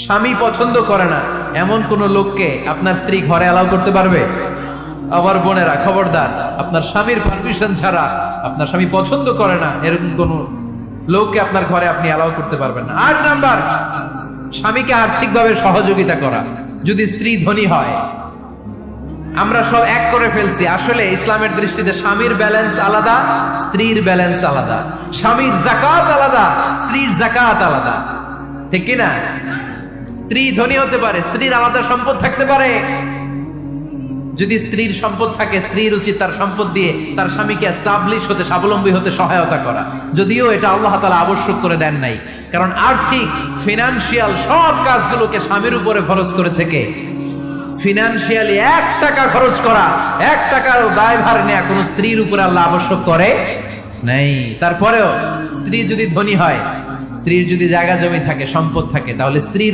স্বামী পছন্দ করে না এমন কোন লোককে আপনার স্ত্রী ঘরে অ্যালাউ করতে পারবে? আবার বোনেরা খবরদার, আপনার স্বামীর পারমিশন ছাড়া, আপনার স্বামী পছন্দ করে না এরকম কোন লোককে আপনার ঘরে আপনি অ্যালাউ করতে পারবেন না। 8 নাম্বার, স্বামীকে আর্থিকভাবে সহযোগিতা করা। যদি স্ত্রী ধনী হয়, আমরা সব এক করে ফেলছি, আসলে ইসলামের দৃষ্টিতে স্বামীর ব্যালেন্স আলাদা, স্ত্রীর ব্যালেন্স আলাদা। স্বামীর যাকাত আলাদা, স্ত্রীর যাকাত আলাদা, ঠিক কিনা? স্ত্রী ধনী হতে পারে, স্ত্রীর আলাদা সম্পদ থাকতে পারে। যদি স্ত্রীর সম্পদ থাকে, স্ত্রীর উচিত তার সম্পদ দিয়ে তার স্বামীকে এস্টাবলিশ হতে, স্বাবলম্বী হতে সহায়তা করা। যদিও এটা আল্লাহ তাআলা আবশ্যক করে দেন নাই, কারণ আর্থিক ফিনান্সিয়াল সব কাজগুলোকে স্বামীর উপরে খরচ করেছে কে? ফিনান্সিয়ালি 1 টাকা খরচ করা, 1 টাকার দায়ভার নেয়া কোন স্ত্রীর উপরে আল্লাহ আবশ্যক করে নাই। তারপরেও স্ত্রী যদি ধনী হয়, স্ত্রীর যদি জায়গা জমি থাকে, সম্পদ থাকে, তাহলে স্ত্রীর